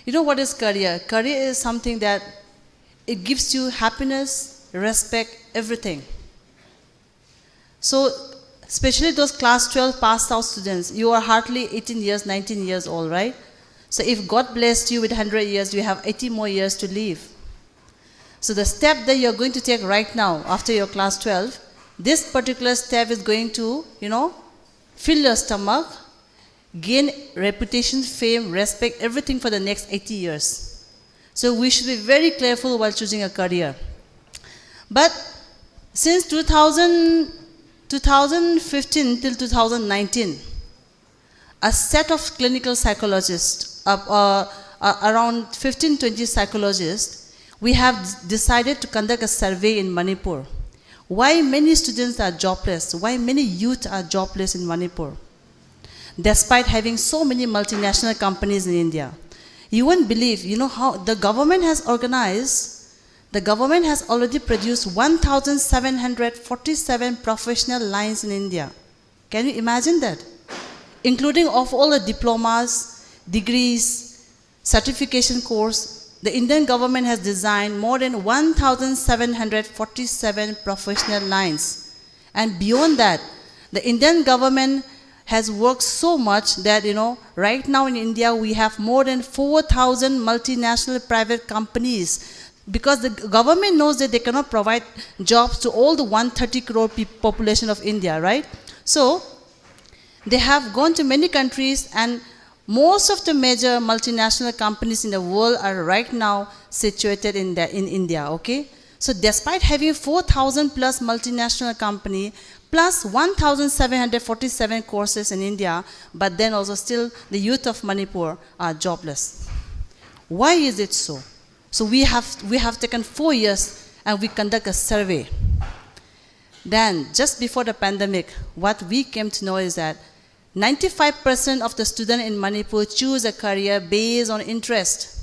You know what is career? Career is something that it gives you happiness, respect, everything. So, especially those class 12 passed out students, you are hardly 18 years, 19 years old, right? So if God blessed you with 100 years, you have 80 more years to live. So the step that you're going to take right now after your class 12, this particular step is going to, fill your stomach, gain reputation, fame, respect, everything for the next 80 years. So we should be very careful while choosing a career. But since 2015 till 2019, a set of clinical psychologists, around 15-20 psychologists, we have decided to conduct a survey in Manipur. Why many students are jobless? Why many youth are jobless in Manipur? Despite having so many multinational companies in India. You won't believe, how the government has organized. The government has already produced 1,747 professional lines in India. Can you imagine that? Including of all the diplomas, degrees, certification course, the Indian government has designed more than 1,747 professional lines. And beyond that, the Indian government has worked so much that, right now in India we have more than 4,000 multinational private companies, because the government knows that they cannot provide jobs to all the 130 crore population of India, right? So, they have gone to many countries, and most of the major multinational companies in the world are right now situated in India, okay? So despite having 4,000 plus multinational company, plus 1,747 courses in India, but then also still the youth of Manipur are jobless. Why is it so? So we have taken 4 years and we conduct a survey. Then, just before the pandemic, what we came to know is that 95% of the students in Manipur choose a career based on interest.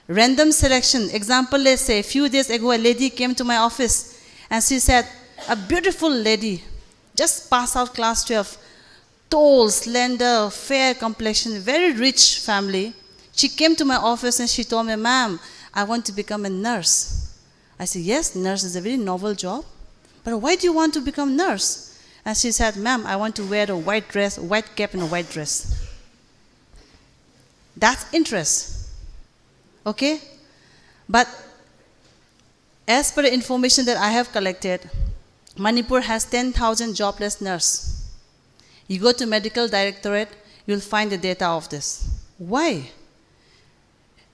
Random selection. Example, let's say, a few days ago, a lady came to my office and she said, a beautiful lady, just passed out class 12, tall, slender, fair complexion, very rich family. She came to my office and she told me, ma'am, I want to become a nurse. I said, yes, nurse is a very novel job. But why do you want to become a nurse? And she said, ma'am, I want to wear a white dress, white cap and a white dress. That's interest. Okay? But as per the information that I have collected, Manipur has 10,000 jobless nurses. You go to medical directorate, you'll find the data of this. Why?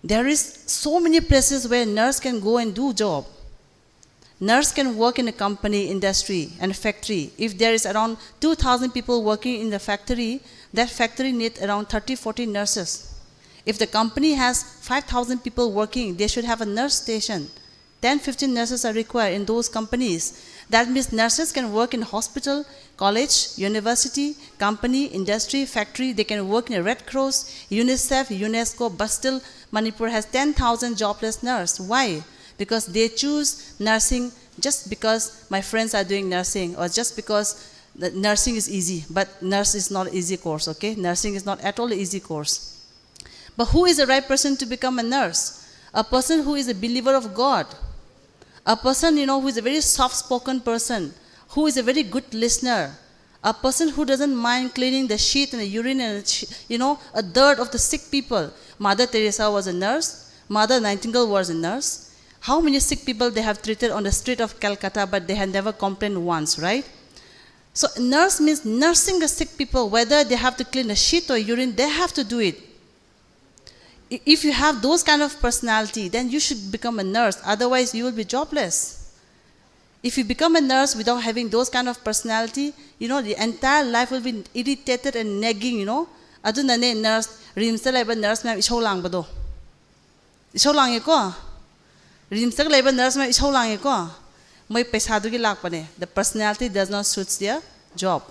There is so many places where nurse can go and do job. Nurse can work in a company, industry, and factory. If there is around 2,000 people working in the factory, that factory needs around 30-40 nurses. If the company has 5,000 people working, they should have a nurse station. 10-15 nurses are required in those companies. That means nurses can work in hospital, college, university, company, industry, factory. They can work in a Red Cross, UNICEF, UNESCO, but still Manipur has 10,000 jobless nurses. Why? Because they choose nursing just because my friends are doing nursing, or just because the nursing is easy. But nurse is not an easy course, okay? Nursing is not at all an easy course. But who is the right person to become a nurse? A person who is a believer of God. A person, who is a very soft-spoken person, who is a very good listener. A person who doesn't mind cleaning the shit and the urine and, a dirt of the sick people. Mother Teresa was a nurse. Mother Nightingale was a nurse. How many sick people they have treated on the street of Calcutta, but they had never complained once, right? So nurse means nursing the sick people. Whether they have to clean the shit or urine, they have to do it. If you have those kind of personality, then you should become a nurse. Otherwise, you will be jobless. If you become a nurse without having those kind of personality, the entire life will be irritated and nagging, Adunane nurse, rimsa laiba nurse ma'am ishaw lang ba do? Ishaw lang ko. Rimsa laiba nurse ma'am ishaw lang ko. May paisa dugi lakpane. The personality does not suit their job.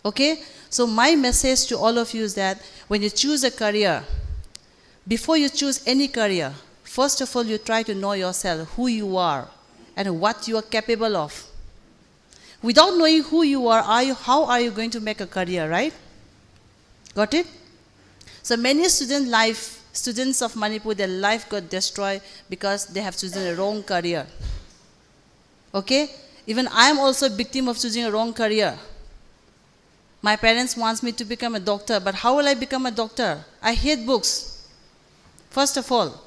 Okay? So my message to all of you is that when you choose a career, before you choose any career, first of all, you try to know yourself, who you are, and what you are capable of. Without knowing who you are, how are you going to make a career, right? Got it? So many student life, students of Manipur, their life got destroyed because they have chosen a wrong career. Okay? Even I am also a victim of choosing a wrong career. My parents want me to become a doctor, but how will I become a doctor? I hate books. First of all,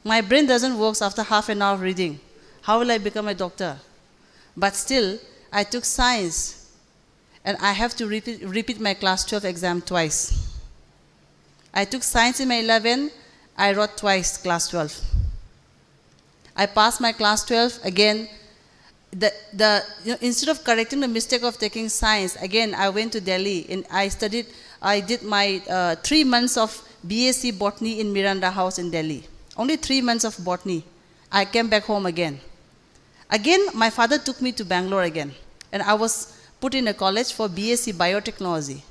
my brain doesn't work after half an hour of reading. How will I become a doctor? But still, I took science, and I have to repeat my class 12 exam twice. I took science in my 11, I wrote twice class 12. I passed my class 12 again. Instead of correcting the mistake of taking science, again I went to Delhi and I did my 3 months of BSc Botany in Miranda House in Delhi. Only 3 months of botany. I came back home again. Again, my father took me to Bangalore again, and I was put in a college for BSc Biotechnology.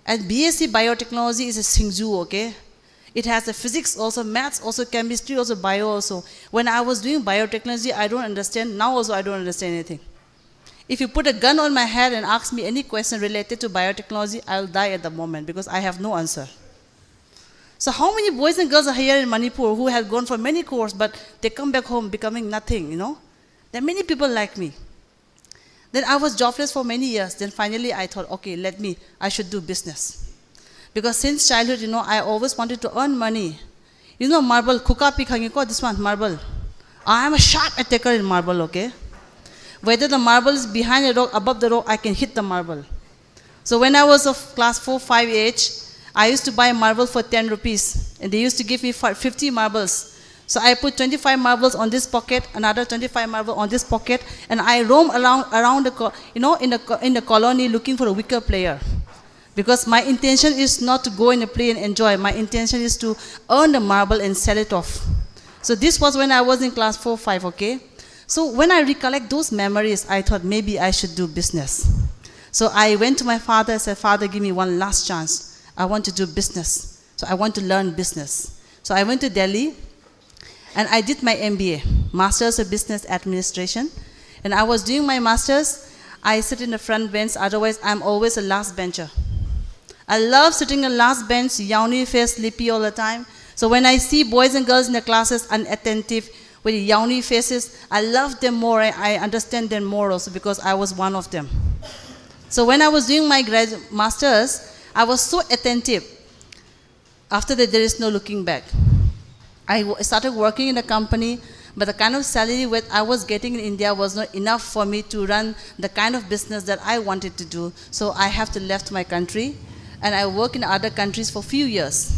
And BSc Biotechnology is a Singju, okay? It has a physics also, maths also, chemistry also, bio also. When I was doing biotechnology, I don't understand. Now also I don't understand anything. If you put a gun on my head and ask me any question related to biotechnology, I'll die at the moment because I have no answer. So how many boys and girls are here in Manipur who have gone for many courses, but they come back home becoming nothing, you know? There are many people like me. Then I was jobless for many years. Then finally I thought, okay, I should do business. Because since childhood, you know, I always wanted to earn money. You know, marble, kukapi khangiko, this one, marble. I am a sharp attacker in marble, okay? Whether the marble is behind a rock, above the rock, I can hit the marble. So when I was of class 4, 5 age, I used to buy marble for 10 rupees. And they used to give me 50 marbles. So I put 25 marbles on this pocket, another 25 marbles on this pocket, and I roam around the, you know, in the colony looking for a wicker player. Because my intention is not to go in a play and enjoy. My intention is to earn the marble and sell it off. So this was when I was in class 4, 5, okay? So when I recollect those memories, I thought maybe I should do business. So I went to my father and said, Father, give me one last chance. I want to do business. So I want to learn business. So I went to Delhi and I did my MBA, Masters of Business Administration. And I was doing my masters. I sit in the front bench, otherwise I'm always a last bencher. I love sitting in the last bench, yawny face, sleepy all the time. So when I see boys and girls in the classes unattentive with yawny faces, I love them more. I understand them more also because I was one of them. So when I was doing my masters, I was so attentive. After that, there is no looking back. I started working in a company, but the kind of salary that I was getting in India was not enough for me to run the kind of business that I wanted to do. So I have to left my country. And I worked in other countries for a few years.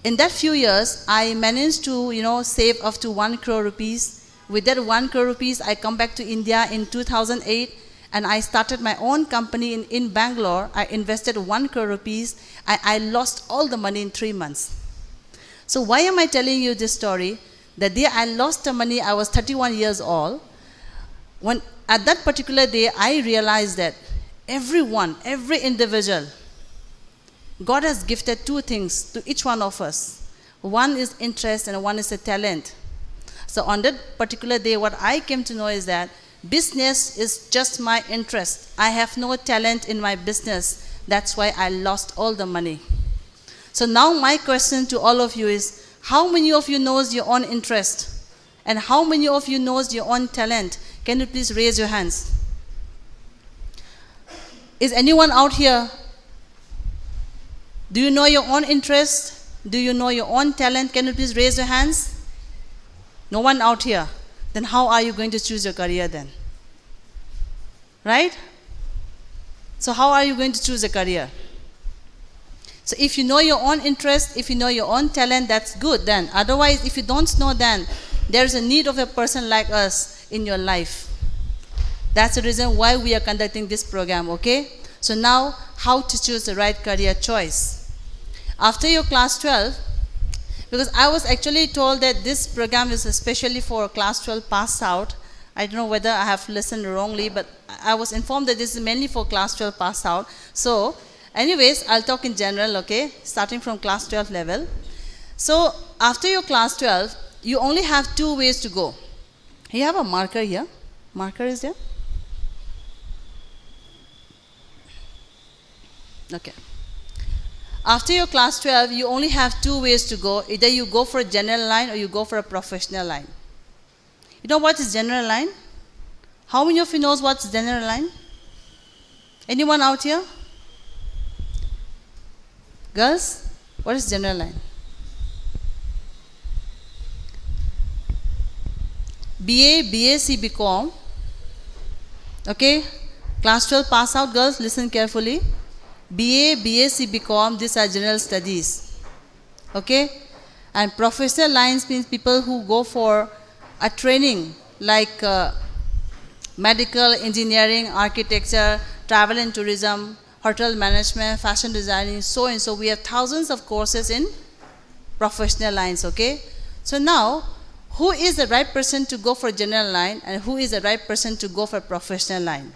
In that few years, I managed to, you know, save up to 1 crore rupees. With that 1 crore rupees, I come back to India in 2008, and I started my own company in Bangalore. I invested 1 crore rupees. I lost all the money in 3 months. So why am I telling you this story? The day I lost the money, I was 31 years old. At that particular day, I realized that every individual, God has gifted 2 things to each one of us. One is interest and one is a talent. So on that particular day, what I came to know is that business is just my interest. I have no talent in my business. That's why I lost all the money. So now my question to all of you is, how many of you knows your own interest? And how many of you knows your own talent? Can you please raise your hands? Is anyone out here? Do you know your own interest? Do you know your own talent? Can you please raise your hands? No one out here. Then how are you going to choose your career then? Right? So how are you going to choose a career? So if you know your own interest, if you know your own talent, that's good then. Otherwise, if you don't know, then there's a need of a person like us in your life. That's the reason why we are conducting this program, okay? So now, how to choose the right career choice? After your class 12, because I was actually told that this program is especially for class 12 pass out. I don't know whether I have listened wrongly, but I was informed that this is mainly for class 12 pass out. So, anyways, I'll talk in general, okay? Starting from class 12 level. So, after your class 12, you only have 2 ways to go. You have a marker here. Marker is there? Okay. After your class 12, you only have two ways to go. Either you go for a general line or you go for a professional line. You know what is general line? How many of you knows what's general line? Anyone out here? Girls, what is general line? BA, BSc, BCom. Okay? Class 12 pass out girls, listen carefully. BA, BSc, BCom, these are general studies. Okay? And professional lines means people who go for a training like medical, engineering, architecture, travel and tourism, hotel management, fashion designing, so and so. We have thousands of courses in professional lines, okay? So now, who is the right person to go for general line and who is the right person to go for professional line?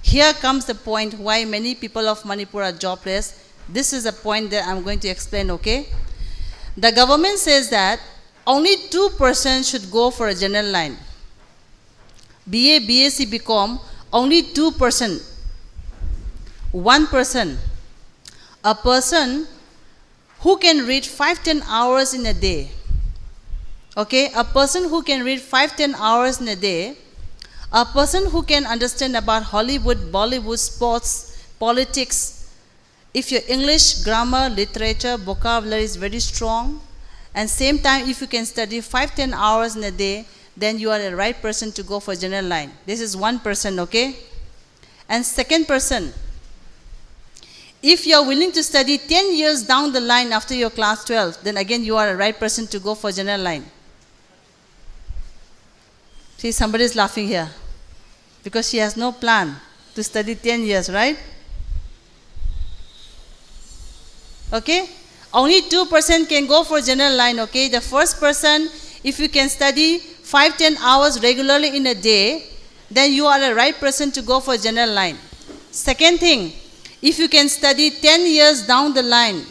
Here comes the point why many people of Manipur are jobless. This is a point that I'm going to explain, okay? The government says that only 2% should go for a general line. BA, BSc, BCom, only 2%. 1%. A person who can read 5-10 hours in a day. Okay, a person who can read 5-10 hours in a day, a person who can understand about Hollywood, Bollywood, sports, politics. If your English, grammar, literature, vocabulary is very strong, and same time if you can study 5-10 hours in a day, then you are the right person to go for general line. This is 1%, okay? And second person, if you are willing to study 10 years down the line after your class 12, then again you are the right person to go for general line. See, somebody is laughing here because she has no plan to study 10 years, right? Okay? Only 2% can go for general line, okay? The first person, if you can study 5-10 hours regularly in a day, then you are the right person to go for general line. Second thing, if you can study 10 years down the line,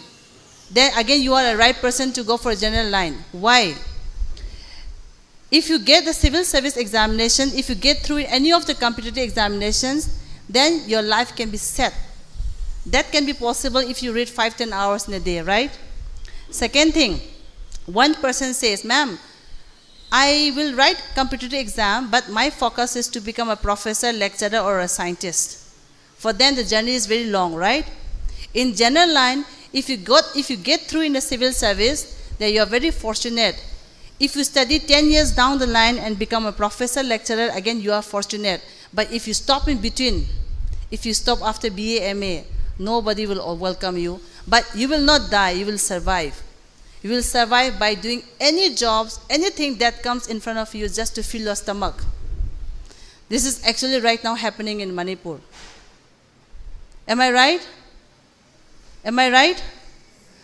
then again you are the right person to go for general line. Why? If you get the civil service examination, if you get through any of the competitive examinations, then your life can be set. That can be possible if you read 5-10 hours in a day, right? Second thing, one person says, ma'am, I will write competitive exam, but my focus is to become a professor, lecturer, or a scientist. For them, the journey is very long, right? In general line, if you get through in the civil service, then you are very fortunate. If you study 10 years down the line and become a professor, lecturer, again you are fortunate. But if you stop in between, if you stop after BA, MA, nobody will welcome you. But you will not die, you will survive. You will survive by doing any jobs, anything that comes in front of you just to fill your stomach. This is actually right now happening in Manipur. Am I right? Am I right?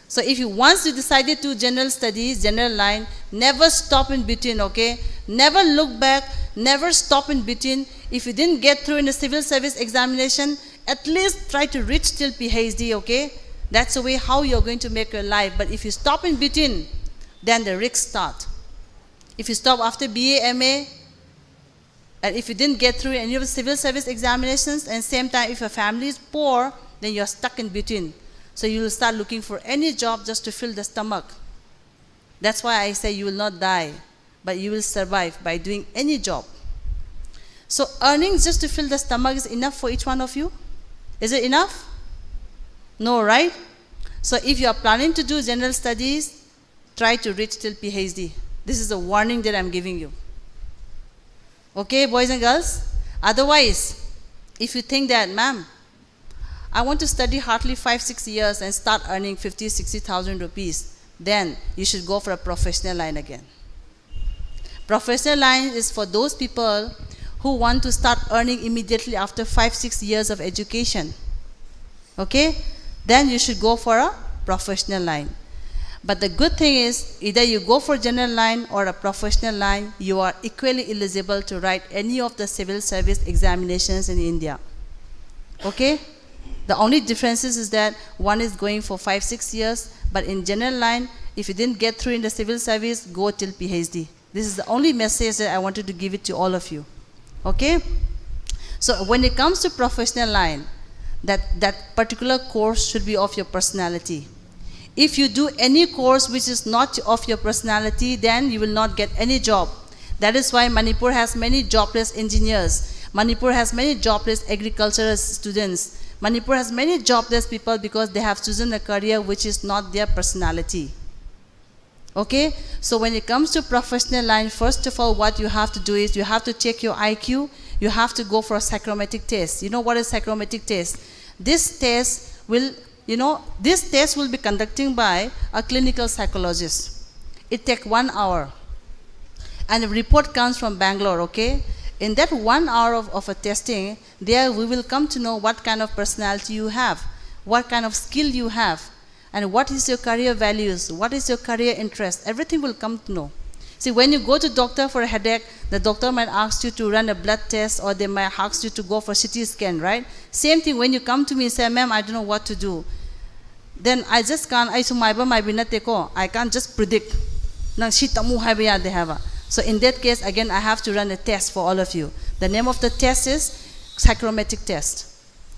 So if you once you decided to general studies, general line, never stop in between, okay? Never look back, never stop in between. If you didn't get through in the civil service examination, at least try to reach till PhD, okay? That's the way how you're going to make your life. But if you stop in between, then the risks start. If you stop after BA, MA, and if you didn't get through any of the civil service examinations, and same time if your family is poor, then you're stuck in between. So you will start looking for any job just to fill the stomach. That's why I say you will not die, but you will survive by doing any job. So earnings just to fill the stomach is enough for each one of you? Is it enough? No, right? So if you are planning to do general studies, try to reach till PhD. This is a warning that I'm giving you. Okay, boys and girls? Otherwise, if you think that, ma'am, I want to study hardly 5-6 years and start earning 50,000-60,000 rupees, then you should go for a professional line again. Professional line is for those people who want to start earning immediately after 5-6 years of education. Okay? Then you should go for a professional line. But the good thing is, either you go for general line or a professional line, you are equally eligible to write any of the civil service examinations in India. Okay? The only difference is that one is going for 5-6 years, but in general line, if you didn't get through in the civil service, go till PhD. This is the only message that I wanted to give it to all of you. Okay? So when it comes to professional line, that particular course should be of your personality. If you do any course which is not of your personality, then you will not get any job. That is why Manipur has many jobless engineers. Manipur has many jobless agricultural students. Manipur has many jobless people because they have chosen a career which is not their personality. Okay? So when it comes to professional line, first of all, what you have to do is you have to check your IQ. You have to go for a psychometric test. You know what is psychometric test? This test will, this test will be conducted by a clinical psychologist. It takes 1 hour. And the report comes from Bangalore, okay? In that 1 hour of a testing, there we will come to know what kind of personality you have, what kind of skill you have, and what is your career values, what is your career interest. Everything will come to know. See, when you go to doctor for a headache, the doctor might ask you to run a blood test, or they might ask you to go for CT scan, right? Same thing when you come to me and say, ma'am, I don't know what to do. Then I just can't, I can't just predict. So in that case, again, I have to run a test for all of you. The name of the test is psychometric test.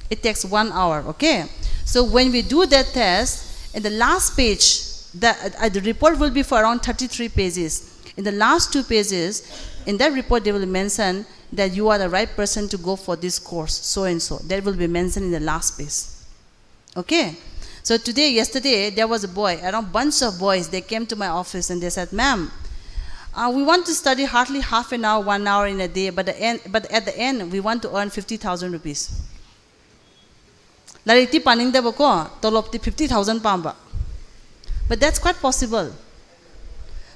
It takes 1 hour, okay? So when we do that test, in the last page, the report will be for around 33 pages. In the last 2 pages, in that report, they will mention that you are the right person to go for this course, so and so. That will be mentioned in the last page. Okay? So yesterday, there was a boy, around bunch of boys, they came to my office and they said, ma'am, we want to study hardly half an hour, 1 hour in a day, but at the end, we want to earn 50,000 rupees. Lariti paning da bako, tolopti 50,000 pamba. But that's quite possible.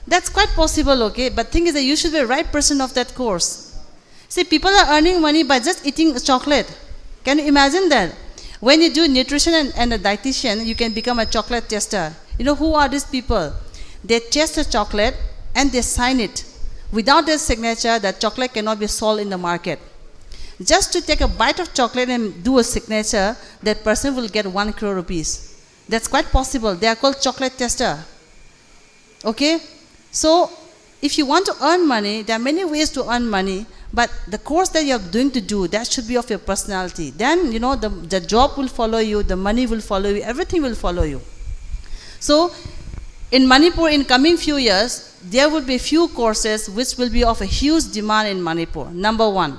That's quite possible, okay? But thing is that you should be the right person of that course. See, people are earning money by just eating chocolate. Can you imagine that? When you do nutrition and a dietitian, you can become a chocolate tester. You know who are these people? They test a chocolate and they sign it. Without their signature, that chocolate cannot be sold in the market. Just to take a bite of chocolate and do a signature, that person will get 1 crore rupees. That's quite possible. They are called chocolate tester. Okay? So, if you want to earn money, there are many ways to earn money, but the course that you're going to do, that should be of your personality. Then, the job will follow you, the money will follow you, everything will follow you. So, in Manipur, in coming few years, there will be few courses which will be of a huge demand in Manipur. Number 1,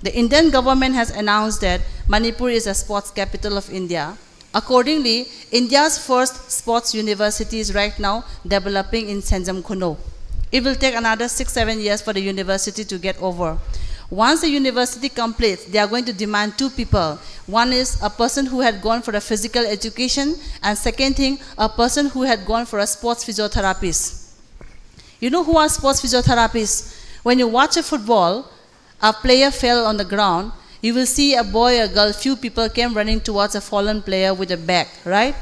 the Indian government has announced that Manipur is a sports capital of India. Accordingly, India's first sports university is right now developing in Senjam Kuno. It will take another 6-7 years for the university to get over. Once the university completes, they are going to demand 2 people. One is a person who had gone for a physical education, and second thing, a person who had gone for a sports physiotherapist. You know who are sports physiotherapists? When you watch a football, a player fell on the ground, you will see a boy, a girl, few people came running towards a fallen player with a bag, right?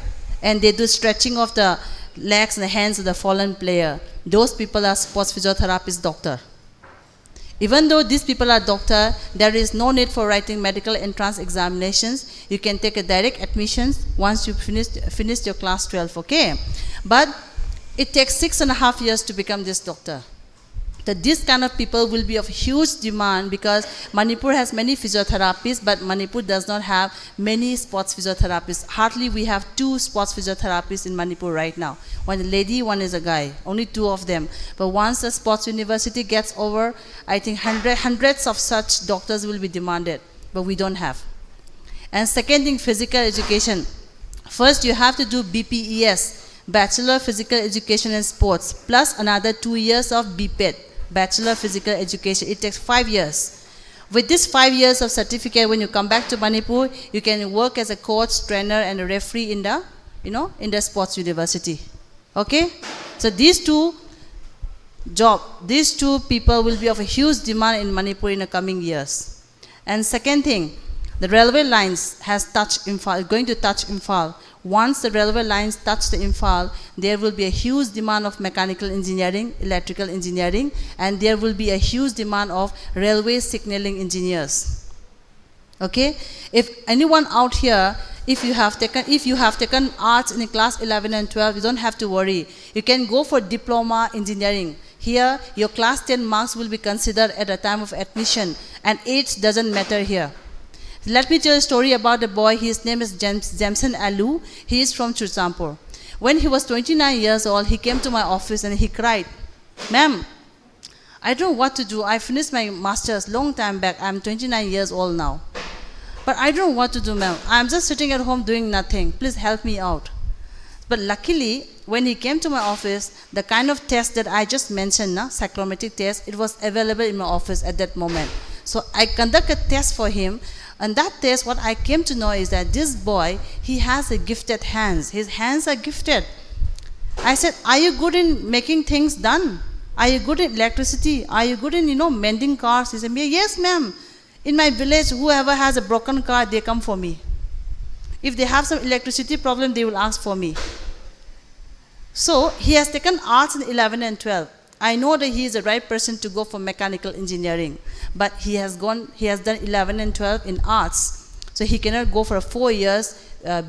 And they do stretching of the legs and the hands of the fallen player. Those people are sports physiotherapist doctor. Even though these people are doctor, there is no need for writing medical entrance examinations. You can take a direct admission once you finish your class 12, okay? But it takes 6.5 years to become this doctor. That this kind of people will be of huge demand because Manipur has many physiotherapists, but Manipur does not have many sports physiotherapists. Hardly we have 2 sports physiotherapists in Manipur right now. One is a lady, one is a guy. Only 2 of them. But once the sports university gets over, I think hundreds of such doctors will be demanded. But we don't have. And second thing, physical education. First, you have to do BPES, Bachelor Physical Education and Sports, plus another 2 years of BPED, Bachelor Physical Education. It takes 5 years. With this 5 years of certificate, when you come back to Manipur, you can work as a coach, trainer, and a referee in the, in the sports university. Okay? So these two people will be of a huge demand in Manipur in the coming years. And second thing, the railway lines has touched Imphal, going to touch Imphal. Once the railway lines touch the Imphal, there will be a huge demand of mechanical engineering, electrical engineering, and there will be a huge demand of railway signaling engineers. Okay? If anyone out here, if you have taken arts in class 11 and 12, you don't have to worry. You can go for diploma engineering. Here, your class 10 marks will be considered at the time of admission, and age doesn't matter here. Let me tell a story about a boy. His name is Jamson Alu. He is from Churchampur. When he was 29 years old, he came to my office and he cried, "Ma'am, I don't know what to do. I finished my master's long time back. I'm 29 years old now. But I don't know what to do, ma'am. I'm just sitting at home doing nothing. Please help me out." But luckily, when he came to my office, the kind of test that I just mentioned, psychometric test, it was available in my office at that moment. So I conducted a test for him. And that test, what I came to know is that this boy, he has a gifted hands. His hands are gifted. I said, "Are you good in making things done? Are you good in electricity? Are you good in, mending cars?" He said, "Yes, ma'am. In my village, whoever has a broken car, they come for me. If they have some electricity problem, they will ask for me." So he has taken arts in 11 and 12. I know that he is the right person to go for mechanical engineering, but he has done 11 and 12 in arts. So he cannot go for 4 years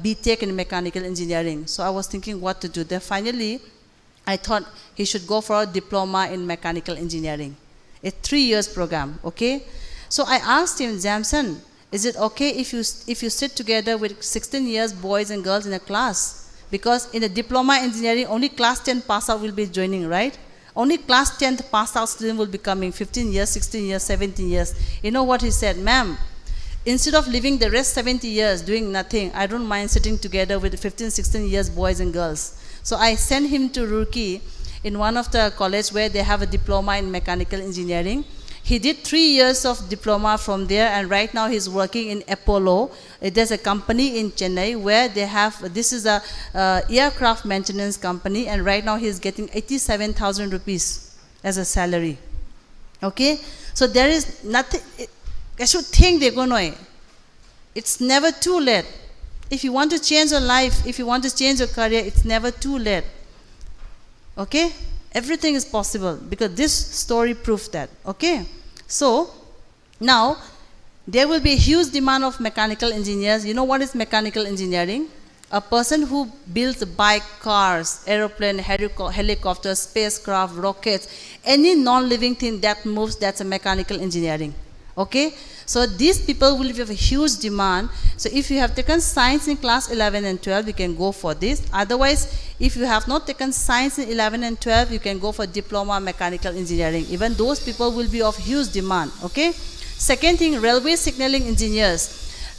B.Tech in mechanical engineering. So I was thinking what to do. Then finally, I thought he should go for a diploma in mechanical engineering, a 3 years program, okay? So I asked him, "Jamson, is it okay if you sit together with 16 years boys and girls in a class? Because in a diploma engineering, only class 10 pass out will be joining, right? Only class 10th pass out student will be coming, 15 years, 16 years, 17 years. You know what he said? "Ma'am, instead of living the rest 70 years doing nothing, I don't mind sitting together with 15, 16 years boys and girls." So I sent him to Roorkee in one of the college where they have a diploma in mechanical engineering. He did 3 years of diploma from there, and right now he's working in Apollo. There's a company in Chennai where they have, this is a aircraft maintenance company, and right now he's getting 87,000 rupees as a salary. Okay? So there is nothing, I should think they're going to, it's never too late. If you want to change your life, if you want to change your career, it's never too late. Okay? Everything is possible because this story proves that. Okay? So, now, there will be a huge demand of mechanical engineers. You know what is mechanical engineering? A person who builds bike, cars, aeroplane, helicopters, spacecraft, rockets, any non-living thing that moves, that's a mechanical engineering. Okay? So these people will have a huge demand. So if you have taken science in class 11 and 12, you can go for this. Otherwise, if you have not taken science in 11 and 12, you can go for diploma mechanical engineering. Even those people will be of huge demand. Okay? Second thing, railway signaling engineers.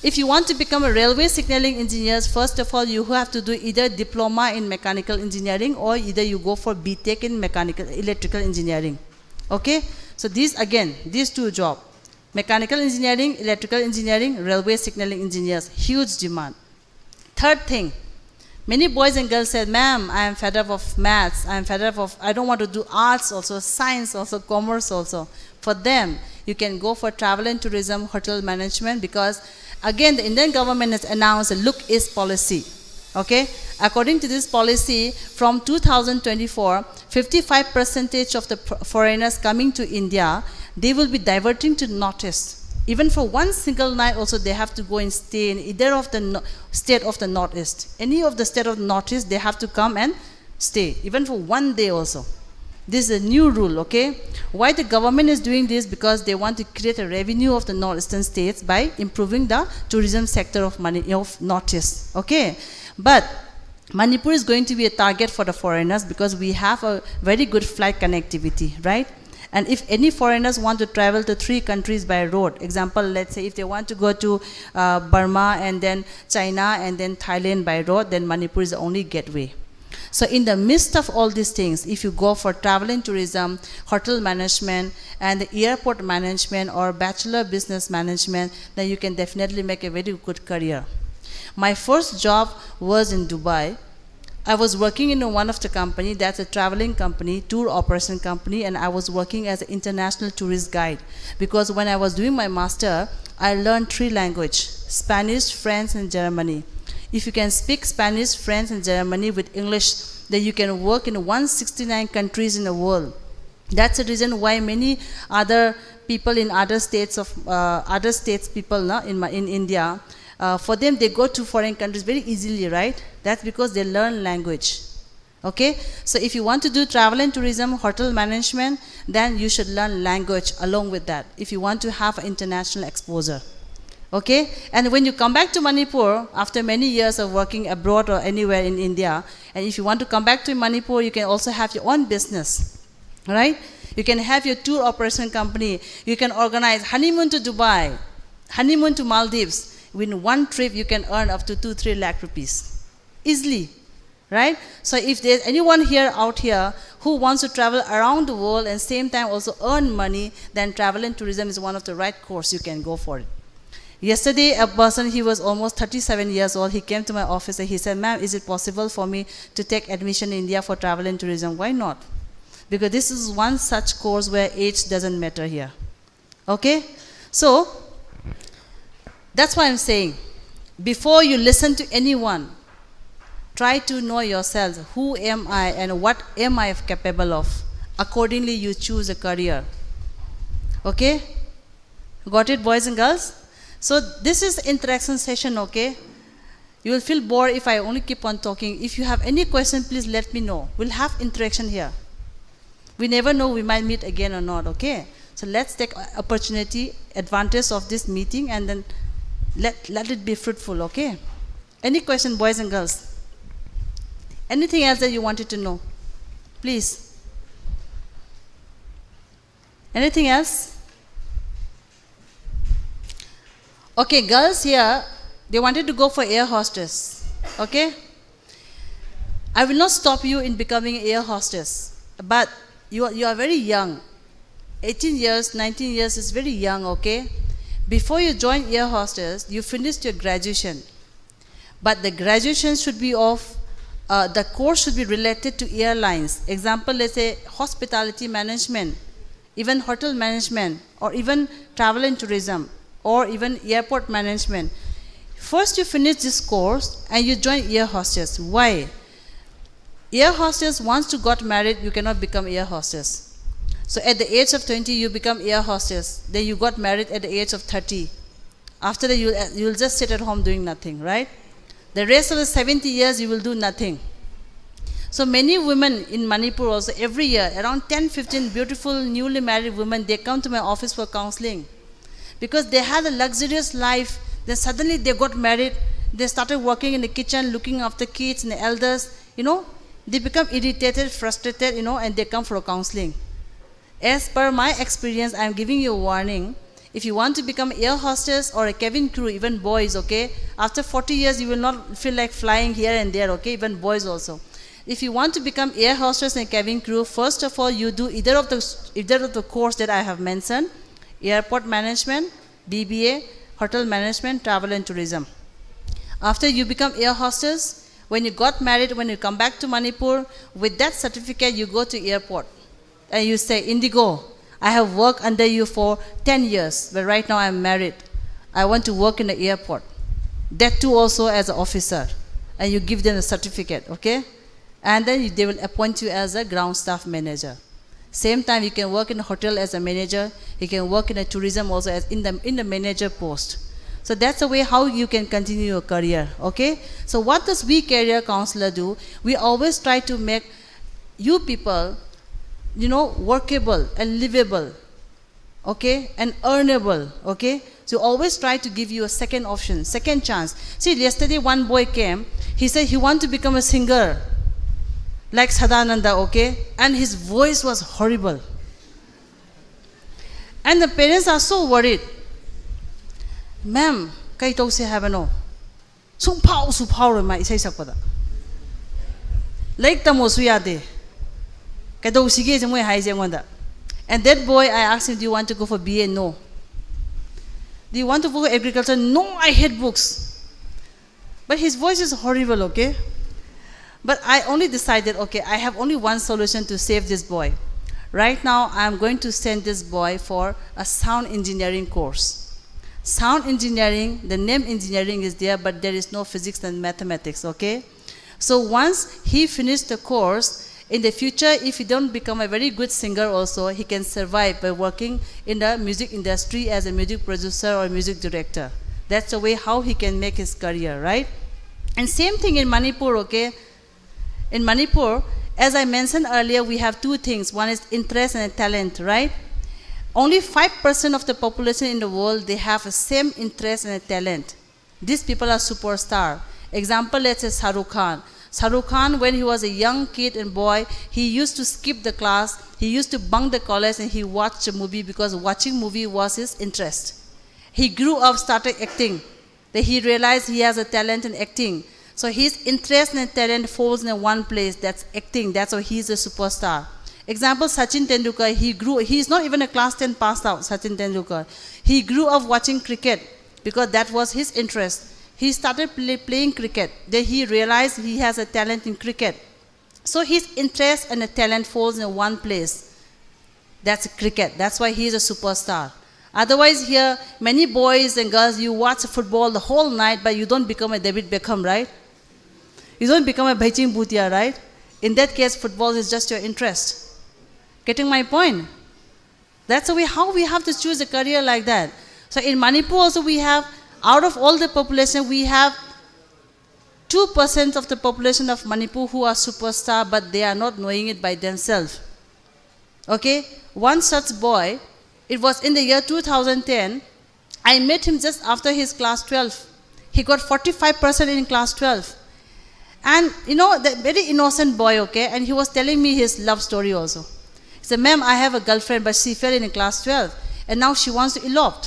If you want to become a railway signaling engineer, first of all, you have to do either diploma in mechanical engineering or either you go for B.Tech in electrical engineering. Okay? So these two jobs. Mechanical engineering, electrical engineering, railway signaling engineers, huge demand. Third thing, many boys and girls said, "Ma'am, I am fed up of maths, I am fed up of, I don't want to do arts also, science also, commerce also." For them, you can go for travel and tourism, hotel management, because again, the Indian government has announced a look east policy. Okay? According to this policy, from 2024, 55% of the foreigners coming to India, they will be diverting to Northeast. Even for one single night also, they have to go and stay in either of the state of the Northeast. Any of the state of the Northeast, they have to come and stay, even for one day also. This is a new rule, okay? Why the government is doing this? Because they want to create a revenue of the northeastern states by improving the tourism sector of Northeast, okay? But Manipur is going to be a target for the foreigners because we have a very good flight connectivity, right? And if any foreigners want to travel to 3 countries by road, example, let's say if they want to go to Burma and then China and then Thailand by road, then Manipur is the only gateway. So in the midst of all these things, if you go for travel and tourism, hotel management, and the airport management or bachelor business management, then you can definitely make a very good career. My first job was in Dubai. I was working in one of the company, that's a traveling company, tour operation company, and I was working as an international tourist guide. Because when I was doing my master, I learned 3 languages, Spanish, French, and Germany. If you can speak Spanish, French, and Germany with English, then you can work in 169 countries in the world. That's the reason why many other people in other states people in India, for them, they go to foreign countries very easily, right? That's because they learn language. Okay? So if you want to do travel and tourism, hotel management, then you should learn language along with that if you want to have international exposure. Okay? And when you come back to Manipur, after many years of working abroad or anywhere in India, and if you want to come back to Manipur, you can also have your own business. Right? You can have your tour operation company. You can organize honeymoon to Dubai, honeymoon to Maldives. Within one trip, you can earn up to 2-3 lakh rupees. Easily. Right? So if there's anyone out here who wants to travel around the world and same time also earn money, then travel and tourism is one of the right course. You can go for it. Yesterday, a person, he was almost 37 years old, he came to my office and he said, ma'am, is it possible for me to take admission in India for travel and tourism? Why not? Because this is one such course where age doesn't matter here. Okay? So, that's why I'm saying, before you listen to anyone, try to know yourself, who am I and what am I capable of? Accordingly, you choose a career. Okay? Got it, boys and girls? So this is interaction session, okay? You will feel bored if I only keep on talking. If you have any question, please let me know. We'll have interaction here. We never know, we might meet again or not, okay? So let's take opportunity, advantage of this meeting and then let it be fruitful, okay? Any question, boys and girls? Anything else that you wanted to know? Please. Anything else? Okay, girls here, they wanted to go for air hostess. Okay? I will not stop you in becoming air hostess. But you are very young. 18 years, 19 years is very young, okay? Before you join air hostess, you finished your graduation. But the graduation should be the course should be related to airlines. Example, let's say hospitality management, even hotel management, or even travel and tourism, or even airport management. First you finish this course and you join air hostess. Why? Air hostess, once you got married, you cannot become air hostess. So at the age of 20, you become air hostess. Then you got married at the age of 30. After that, you'll just sit at home doing nothing, right? The rest of the 70 years, you will do nothing. So many women in Manipur also, every year, around 10-15 beautiful newly married women, they come to my office for counseling. Because they had a luxurious life, then suddenly they got married, they started working in the kitchen, looking after kids and the elders, they become irritated, frustrated, and they come for counseling. As per my experience, I am giving you a warning. If you want to become air hostess or a cabin crew, even boys, okay, after 40 years, you will not feel like flying here and there, okay, even boys also. If you want to become air hostess and cabin crew, first of all, you do either of the course that I have mentioned, airport management, BBA, hotel management, travel and tourism. After you become air hostess, when you got married, when you come back to Manipur, with that certificate, you go to airport. And you say, Indigo, I have worked under you for 10 years, but right now I am married. I want to work in the airport. That too also as an officer. And you give them a certificate, okay? And then they will appoint you as a ground staff manager. Same time, you can work in a hotel as a manager. You can work in a tourism also as in the manager post. So that's the way how you can continue your career, okay? So what does we career counselor do? We always try to make you people, workable and livable, okay? And earnable, okay? So always try to give you a second option, second chance. See, yesterday one boy came. He said he wants to become a singer, like Sadananda, okay? And his voice was horrible. And the parents are so worried. Ma'am, kay to si habano. Sumpao ma isay sakpada. Like tamo suyade. Kay to sige jamoy hai jangwanda. And that boy, I asked him, do you want to go for BA? No. Do you want to go for agriculture? No, I hate books. But his voice is horrible, okay? But I only decided, okay, I have only one solution to save this boy. Right now, I am going to send this boy for a sound engineering course. Sound engineering, the name engineering is there, but there is no physics and mathematics, okay? So once he finished the course, in the future, if he don't become a very good singer also, he can survive by working in the music industry as a music producer or music director. That's the way how he can make his career, right? And same thing in Manipur, okay? In Manipur, as I mentioned earlier, we have two things. One is interest and talent, right? Only 5% of the population in the world, they have the same interest and talent. These people are superstar. Example, let's say Shah Rukh Khan. Shah Rukh Khan, when he was a young kid and boy, he used to skip the class, he used to bunk the college, and he watched a movie because watching movie was his interest. He grew up, started acting. Then he realized he has a talent in acting. So his interest and talent falls in one place, that's acting. That's why he's a superstar. Example, Sachin Tendulkar, he's not even a class 10 passed out, Sachin Tendulkar. He grew up watching cricket because that was his interest. He started playing cricket. Then he realized he has a talent in cricket. So his interest and the talent falls in one place. That's cricket. That's why he is a superstar. Otherwise here, many boys and girls, you watch football the whole night, but you don't become a David Beckham, right? You don't become a Baiching Bhutia, right? In that case, football is just your interest. Getting my point? That's how we have to choose a career like that. So in Manipur also we have, out of all the population, we have 2% of the population of Manipur who are superstar, but they are not knowing it by themselves. Okay? One such boy, it was in the year 2010, I met him just after his class 12. He got 45% in class 12. And you know, the very innocent boy, okay, and he was telling me his love story also. He said, ma'am, I have a girlfriend, but she fell in class 12, and now she wants to elope.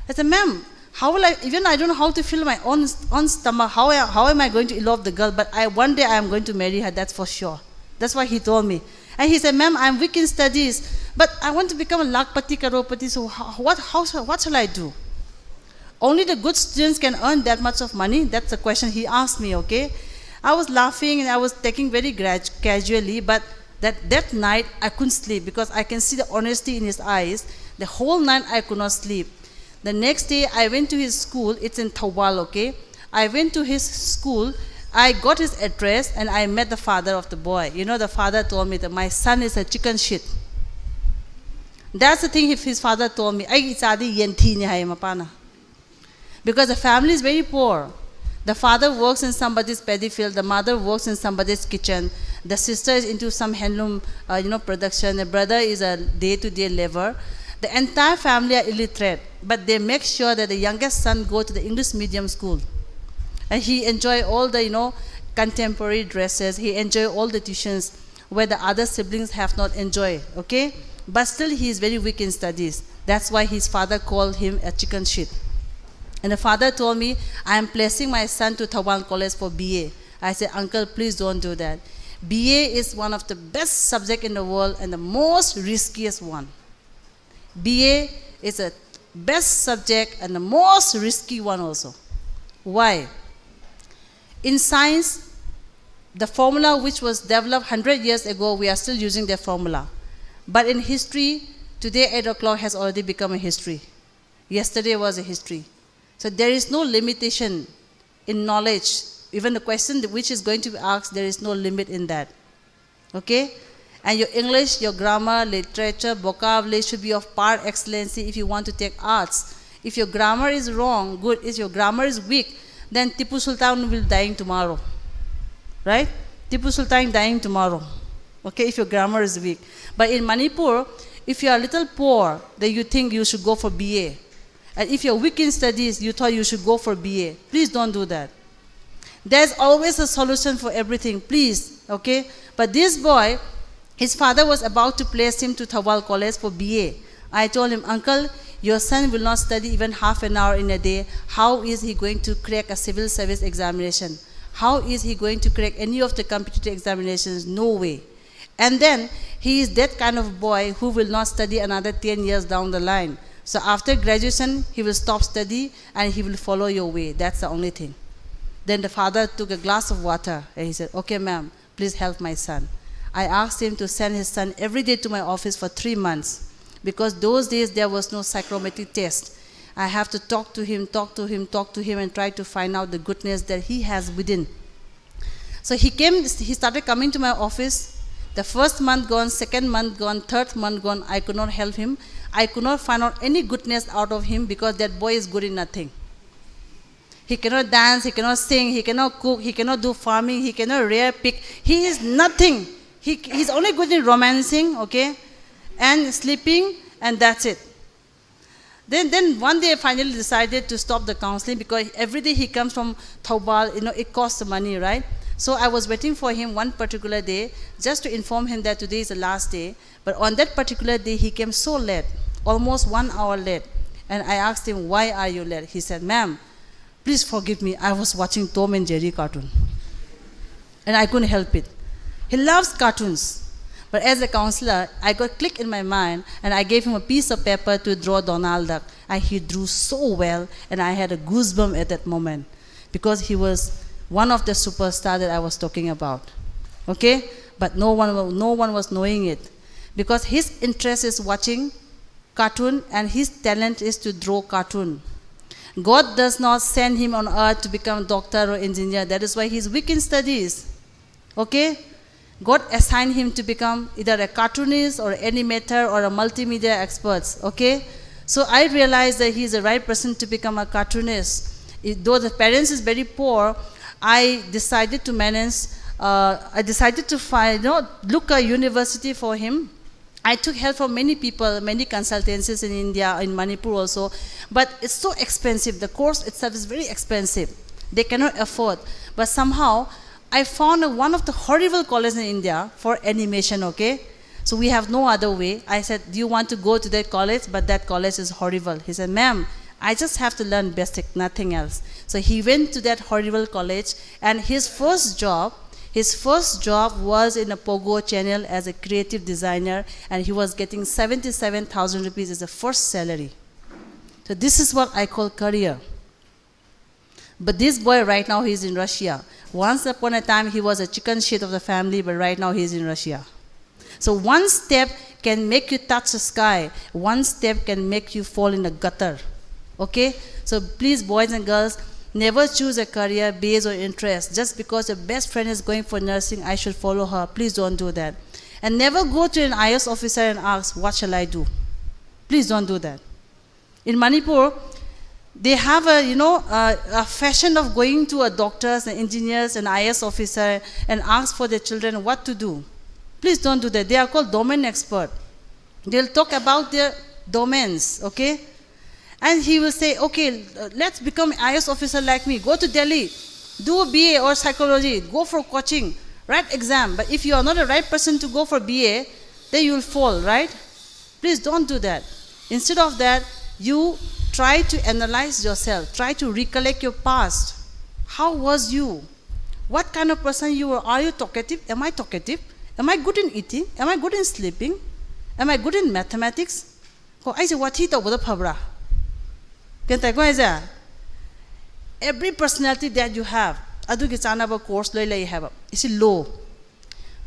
I said, ma'am, how will I, even I don't know how to fill my own stomach, how am I going to elope the girl, but one day I am going to marry her, that's for sure. That's what he told me. And he said, ma'am, I'm weak in studies, but I want to become a lakpati, crorepati, so what shall I do? Only the good students can earn that much of money? That's the question he asked me, okay? I was laughing and I was taking very casually, but that night I couldn't sleep because I can see the honesty in his eyes. The whole night I could not sleep. The next day I went to his school, it's in Thawal, okay? I went to his school, I got his address and I met the father of the boy. You know, the father told me that my son is a chicken shit. That's the thing his father told me. Because the family is very poor. The father works in somebody's paddy field, the mother works in somebody's kitchen, the sister is into some handloom production, the brother is a day-to-day labor. The entire family are illiterate, but they make sure that the youngest son go to the English medium school. And he enjoy all the, contemporary dresses, he enjoy all the tuitions where the other siblings have not enjoyed, okay? But still he is very weak in studies. That's why his father called him a chicken shit. And the father told me, I am placing my son to Thawal College for BA. I said, uncle, please don't do that. BA is one of the best subjects in the world and the most riskiest one. BA is the best subject and the most risky one also. Why? In science, the formula which was developed 100 years ago, we are still using that formula. But in history, today 8 o'clock has already become a history. Yesterday was a history. So there is no limitation in knowledge. Even the question which is going to be asked, there is no limit in that. Okay? And your English, your grammar, literature, vocabulary should be of par excellency if you want to take arts. If your grammar is wrong, good. If your grammar is weak, then Tipu Sultan will dying tomorrow. Right? Tipu Sultan dying tomorrow. Okay, if your grammar is weak. But in Manipur, if you are a little poor, then you think you should go for BA. And if you're weak in studies, you thought you should go for BA. Please don't do that. There's always a solution for everything, please, okay? But this boy, his father was about to place him to Thawal College for BA. I told him, uncle, your son will not study even half an hour in a day. How is he going to crack a civil service examination? How is he going to crack any of the competitive examinations? No way. And then, he is that kind of boy who will not study another 10 years down the line. So after graduation, he will stop study and he will follow your way. That's the only thing. Then the father took a glass of water and he said, okay, ma'am, please help my son. I asked him to send his son every day to my office for 3 months because those days there was no psychometric test. I have to talk to him and try to find out the goodness that he has within. So he started coming to my office. The first month gone, second month gone, third month gone, I could not help him. I could not find out any goodness out of him because that boy is good in nothing. He cannot dance, he cannot sing, he cannot cook, he cannot do farming, he cannot rear pig. He is nothing. He's only good in romancing, okay, and sleeping and that's it. Then one day I finally decided to stop the counseling because every day he comes from Taubal, it costs money, right? So I was waiting for him one particular day just to inform him that today is the last day. But on that particular day, he came so late, almost 1 hour late. And I asked him, why are you late? He said, ma'am, please forgive me. I was watching Tom and Jerry cartoon. And I couldn't help it. He loves cartoons. But as a counselor, I got click in my mind, and I gave him a piece of paper to draw Donald Duck. And he drew so well, and I had a goosebump at that moment because he was one of the superstars that I was talking about. Okay? But no one was knowing it because his interest is watching cartoon and his talent is to draw cartoon. God does not send him on earth to become a doctor or engineer. That is why he's weak in studies. Okay? God assigned him to become either a cartoonist or animator or a multimedia expert. Okay? So I realized that he's the right person to become a cartoonist. Though the parents is very poor, I decided to look a university for him. I took help from many people, many consultancies in India, in Manipur also. But it's so expensive. The course itself is very expensive. They cannot afford. But somehow, I found one of the horrible colleges in India for animation, okay? So we have no other way. I said, do you want to go to that college? But that college is horrible. He said, ma'am, I just have to learn basic, nothing else. So he went to that horrible college, and his first job was in a Pogo channel as a creative designer, and he was getting 77,000 rupees as a first salary. So this is what I call career. But this boy right now, he's in Russia. Once upon a time, he was a chicken shit of the family, but right now he's in Russia. So one step can make you touch the sky. One step can make you fall in the gutter. Okay? So please, boys and girls, never choose a career based on interest. Just because your best friend is going for nursing, I should follow her. Please don't do that. And never go to an IAS officer and ask, what shall I do? Please don't do that. In Manipur, they have a fashion of going to a doctors and engineers and IAS officer and ask for their children what to do. Please don't do that. They are called domain expert. They'll talk about their domains, okay? And he will say, okay, let's become IAS officer like me. Go to Delhi, do a BA or psychology, go for coaching, write exam. But if you are not the right person to go for BA, then you will fall, right? Please don't do that. Instead of that, you try to analyze yourself. Try to recollect your past. How was you? What kind of person you were? Are you talkative? Am I talkative? Am I good in eating? Am I good in sleeping? Am I good in mathematics? I say, what he talk about phabra? Every personality that you have, adugi chanaba course loi have. Is law.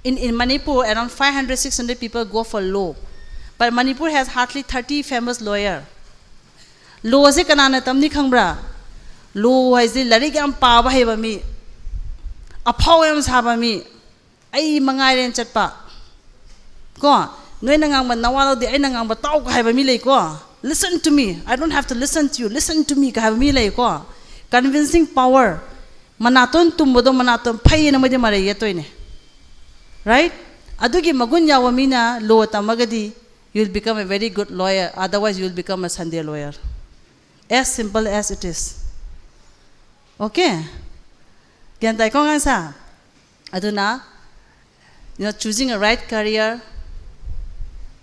In Manipur, around 500, 600 people go for law. But Manipur has hardly 30 famous lawyers. Law se kanana tamni khangbra. Law is the larik am pa ba heba mi. Aphaw am saba mi. Ai mangai ren chatpa. Ko noi nangang man nawalo di ai nangang ba taw ka heba mi lei ko. Listen to me. I don't have to listen to you. Listen to me ka heba mi lei ko. Convincing power. Manaton tumbodo manaton phai na made mare yetoine. Right? Adugi magun yawa mina law tamagadi, you'll become a very good lawyer. Otherwise you'll become a Sunday lawyer. As simple as it is. Okay? Gyantai ko nga sa. Aduna, choosing a right career,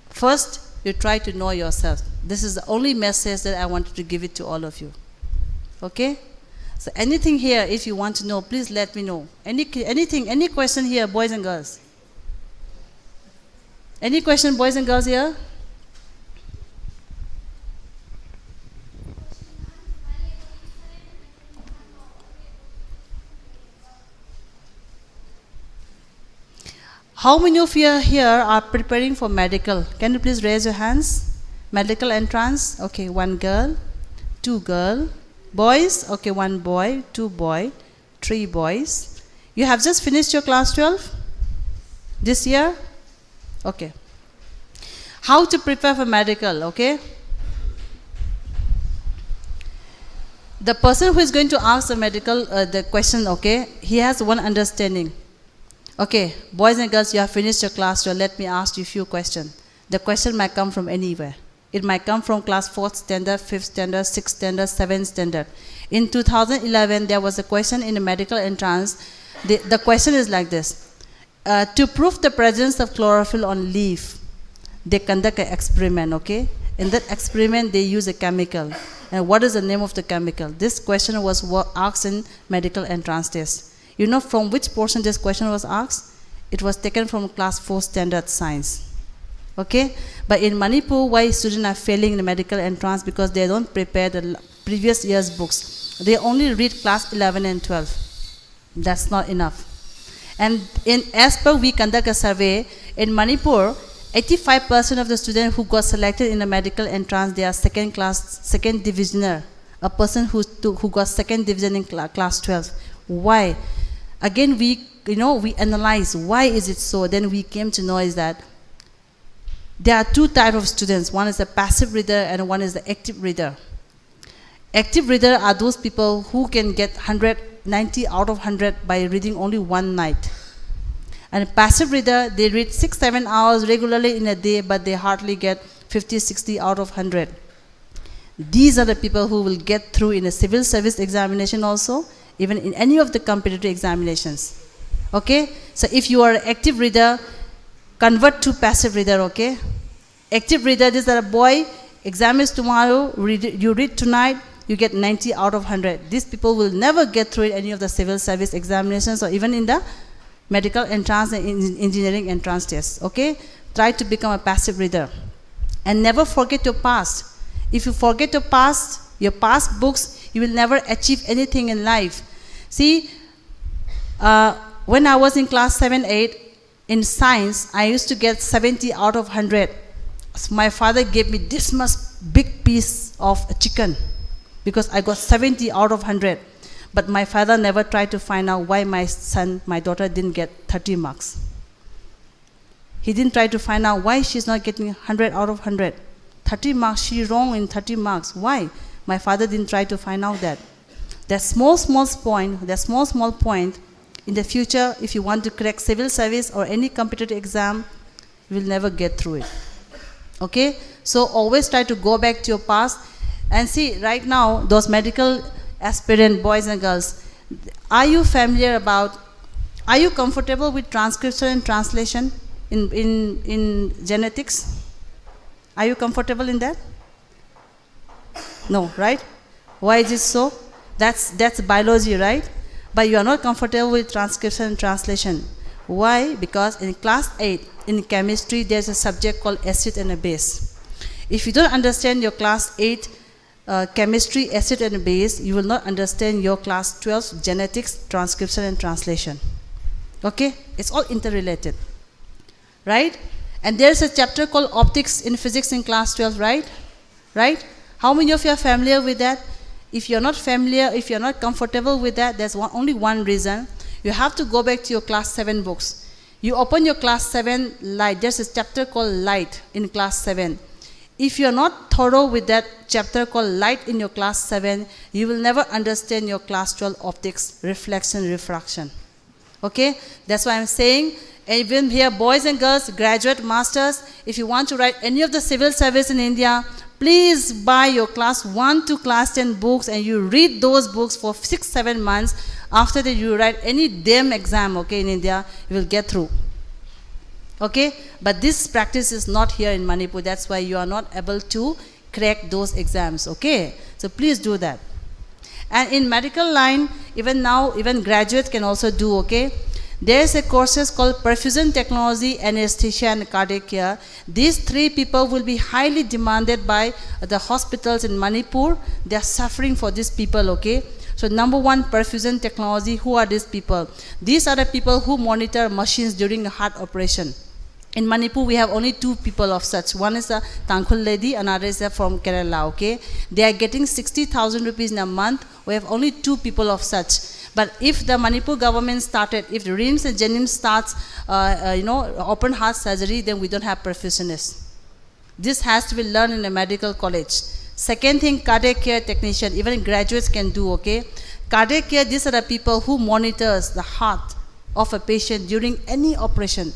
first, you try to know yourself. This is the only message that I wanted to give it to all of you. Okay? So anything here, if you want to know, please let me know. Anything, any question here, boys and girls? Any question, boys and girls here? How many of you here are preparing for medical? Can you please raise your hands? Medical entrance? Okay, one girl, two girl. Boys? Okay, one boy, two boy, three boys. You have just finished your class 12? This year? Okay. How to prepare for medical, okay? The person who is going to ask the medical, the question, okay, he has one understanding. Okay, boys and girls, you have finished your class 12. Let me ask you a few questions. The question might come from anywhere. It might come from class 4th standard, 5th standard, 6th standard, 7th standard. In 2011, there was a question in the medical entrance. The question is like this. To prove the presence of chlorophyll on leaf, they conduct an experiment, okay? In that experiment, they use a chemical. And what is the name of the chemical? This question was asked in medical entrance test. You know from which portion this question was asked? It was taken from class 4 standard science. Okay? But in Manipur, why students are failing in the medical entrance? Because they don't prepare the previous year's books. They only read class 11 and 12. That's not enough. And as per we conduct a survey, in Manipur, 85% of the students who got selected in the medical entrance, they are second divisioner. A person who got second division in class 12. Why? Again, we analyze why is it so. Then we came to know is that there are two types of students. One is the passive reader and one is the active reader. Active reader are those people who can get 90 out of 100 by reading only one night. And a passive reader, they read 6-7 hours regularly in a day, but they hardly get 50-60 out of 100. These are the people who will get through in a civil service examination also, even in any of the competitive examinations. Okay? So if you are an active reader, convert to passive reader, okay? Active reader, this is a boy, exam is tomorrow, you read tonight, you get 90 out of 100. These people will never get through any of the civil service examinations or even in the medical entrance and engineering entrance tests, okay? Try to become a passive reader. And never forget your past. If you forget your past books, you will never achieve anything in life. See, when I was in class 7-8, in science, I used to get 70 out of 100. So my father gave me this much big piece of chicken because I got 70 out of 100. But my father never tried to find out why my daughter didn't get 30 marks. He didn't try to find out why she's not getting 100 out of 100. 30 marks, she's wrong in 30 marks. Why? My father didn't try to find out that. That small point, in the future, if you want to crack civil service or any competitive exam, you will never get through it. Okay? So always try to go back to your past and see right now, those medical aspirant boys and girls, are you comfortable with transcription and translation in genetics? Are you comfortable in that? No, right? Why is it so? That's biology, right? But you are not comfortable with transcription and translation. Why? Because in class 8, in chemistry, there's a subject called acid and a base. If you don't understand your class 8 chemistry, acid and base, you will not understand your class 12 genetics, transcription and translation. Okay? It's all interrelated. Right? And there's a chapter called optics in physics in class 12, right? Right? How many of you are familiar with that? If you're not familiar, if you're not comfortable with that, there's only one reason. You have to go back to your class 7 books. You open your class 7 light. There's a chapter called light in class 7. If you're not thorough with that chapter called light in your class 7, you will never understand your class 12 optics, reflection, refraction. Okay? That's why I'm saying, even here, boys and girls, graduate, masters, if you want to write any of the civil service in India, please buy your class 1 to class 10 books and you read those books for 6-7 months. After that, you write any damn exam, okay, in India, you will get through. Okay? But this practice is not here in Manipur. That's why you are not able to crack those exams, okay? So please do that. And in medical line, even now, even graduates can also do, okay? There's a courses called perfusion technology, anesthesia, and cardiac care. These 3 people will be highly demanded by the hospitals in Manipur. They are suffering for these people, okay? So number 1, perfusion technology. Who are these people? These are the people who monitor machines during a heart operation. In Manipur, we have only 2 people of such. One is a Tangkhul lady, another is from Kerala, okay? They are getting 60,000 rupees in a month. We have only 2 people of such. But if the Manipur government started, if the RIMS and JNIMS starts, open heart surgery, then we don't have perfusionists. This has to be learned in a medical college. Second thing, cardiac care technician, even graduates can do, okay? Cardiac care, these are the people who monitors the heart of a patient during any operation.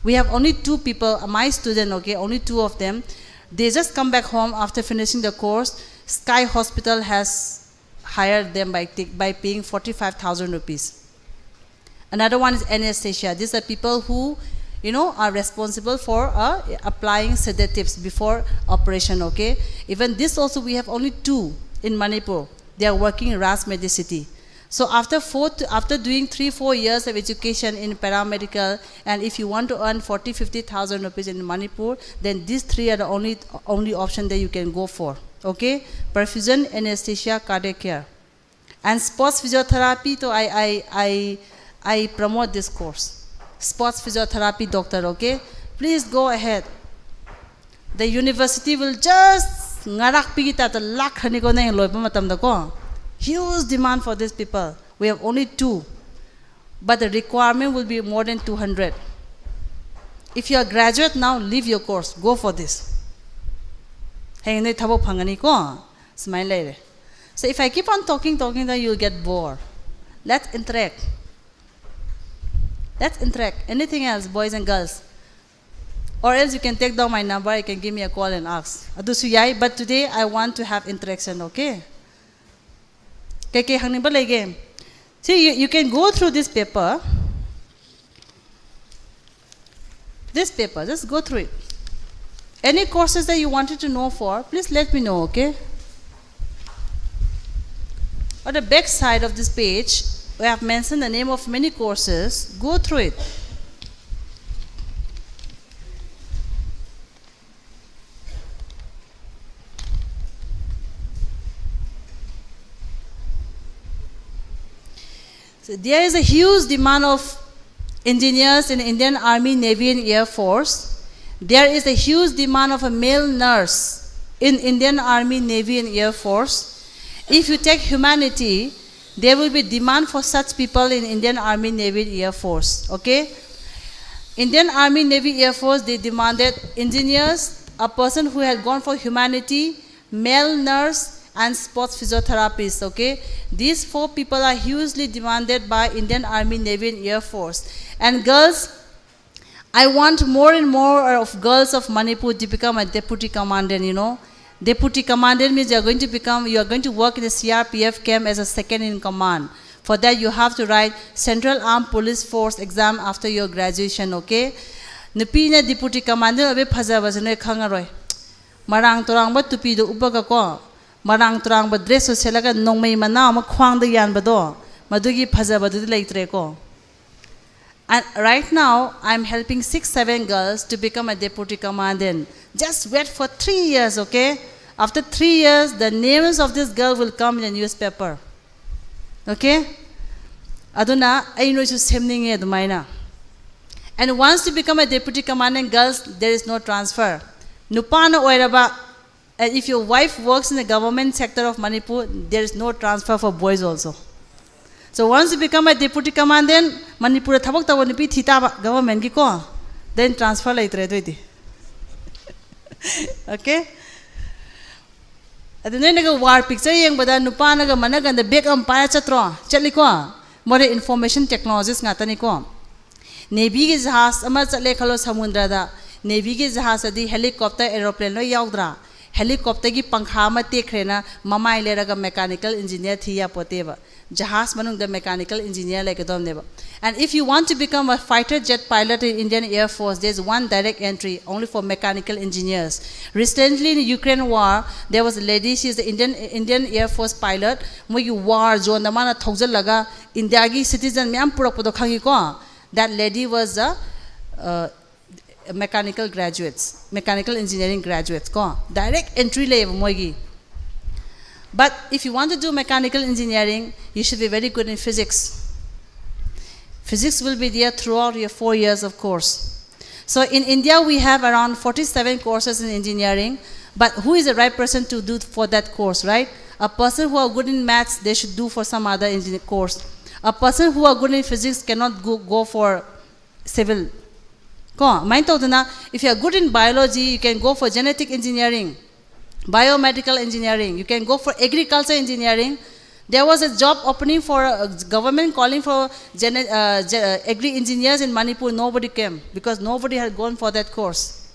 We have only 2 people, my student, okay, only 2 of them. They just come back home after finishing the course. Sky Hospital has hired them by paying 45,000 rupees. Another one is anesthesia. These are people who, are responsible for applying sedatives before operation, okay? Even this also, we have only 2 in Manipur. They are working in Ras Medicity. So after doing 3-4 years of education in paramedical, and if you want to earn 40,000-50,000 rupees in Manipur, then these 3 are the only option that you can go for. Okay? Perfusion, anesthesia, cardiac care. And sports physiotherapy, so I promote this course. Sports physiotherapy doctor, okay? Please go ahead. The university will just ngarak pigita ta lakh hani ko na loipa matam da ko. Huge demand for these people. We have only 2. But the requirement will be more than 200. If you are a graduate now, leave your course. Go for this. Smile. So if I keep on talking, then you'll get bored. Let's interact. Anything else, boys and girls? Or else you can take down my number, you can give me a call and ask. But today I want to have interaction, okay? See, you can go through this paper. Just go through it. Any courses that you wanted to know for, please let me know, okay? On the back side of this page, we have mentioned the name of many courses. Go through it. So there is a huge demand of engineers in Indian Army, Navy and Air Force. There is a huge demand of a male nurse in Indian Army, Navy and Air Force. If you take humanity, there will be demand for such people in Indian Army, Navy and Air Force. Okay? Indian Army, Navy, Air Force, they demanded engineers, a person who had gone for humanity, male nurse, and sports physiotherapists, okay? These 4 people are hugely demanded by Indian Army, Navy and Air Force. And girls, I want more and more of girls of Manipur to become a deputy commandant, Deputy commandant means you are going to work in the CRPF camp as a second in command. For that you have to write Central Armed Police Force exam after your graduation, okay? Nupi deputy commandant abe phajabasane khangaroi. Marang torang ba tupi do upaga ko. Marang turang ba dress so selaga nongmei mana ma khwang da yan ba do madugi phajaba du leitre ko. And right now I'm helping 6-7 girls to become a deputy commandant. Just wait for 3 years, okay? After 3 years the names of this girl will come in the newspaper. Okay? Aduna I know you semning e dumaina. And once you become a deputy commandant, girls, there is no transfer. Nupana oiraba. And if your wife works in the government sector of Manipur, there is no transfer for boys also. So once you become a deputy commandant, Manipur thabak tawa nipi thita government ki ko, then transfer laitre doiti. Okay? Adunay naga war picture yang bada nupa naga managan the big empire chatro chatli ko. More information technologies ngata ni ko. Navy ki jahaz ama chatle khalo samudra da. Navy ki jahaz adi helicopter aeroplane lo yaudra. Helicopter ki pankha ma tekrena mamai leraga mechanical engineer thiya poteba. Jahaz manung the mechanical engineer like dom deba. And if you want to become a fighter jet pilot in Indian Air Force, there's one direct entry only for mechanical engineers. Recently in the Ukraine war, there was a lady, she is the Indian Air Force pilot. Mogi war zone the mana thousand laga India ki citizen myam purak podo khangi ko. That lady was a mechanical graduates, mechanical engineering graduates ko. Direct entry level mogi. But if you want to do mechanical engineering, you should be very good in physics. Physics will be there throughout your 4 years of course. So in India, we have around 47 courses in engineering, but who is the right person to do for that course, right? A person who are good in maths, they should do for some other engineering course. A person who are good in physics cannot go for civil. If you are good in biology, you can go for genetic engineering, biomedical engineering. You can go for agriculture engineering. There was a job opening for government calling for agri engineers in Manipur. Nobody came because nobody had gone for that course.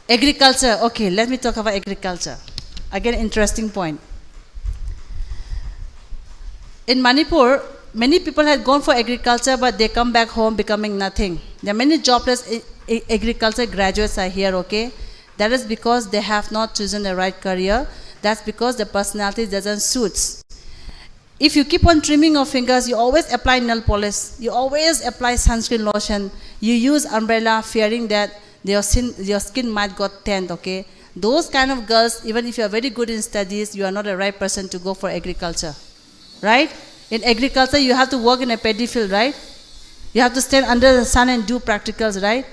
Agriculture. Okay, let me talk about agriculture. Again, interesting point. In Manipur, many people had gone for agriculture, but they come back home becoming nothing. There are many jobless agriculture graduates are here, okay? That is because they have not chosen the right career. That's because the personality doesn't suit. If you keep on trimming your fingers, you always apply nail polish, you always apply sunscreen lotion, you use umbrella fearing that your skin might got tanned, okay? Those kind of girls, even if you are very good in studies, you are not the right person to go for agriculture, right? In agriculture, you have to work in a paddy field, right? You have to stand under the sun and do practicals, right?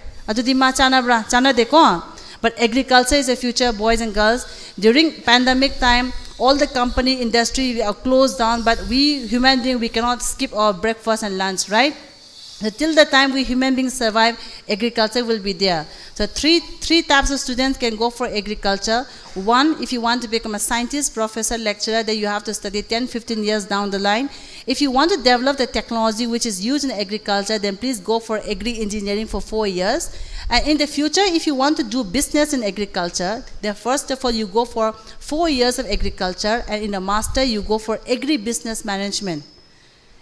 But agriculture is the future, boys and girls. During pandemic time, all the company, industry are closed down, but we human beings, we cannot skip our breakfast and lunch, right? So till the time we human beings survive, agriculture will be there. So three types of students can go for agriculture. One, if you want to become a scientist, professor, lecturer, then you have to study 10, 15 years down the line. If you want to develop the technology which is used in agriculture, then please go for agri-engineering for 4 years. And in the future, if you want to do business in agriculture, then first of all, you go for 4 years of agriculture, and in a master, you go for agri-business management.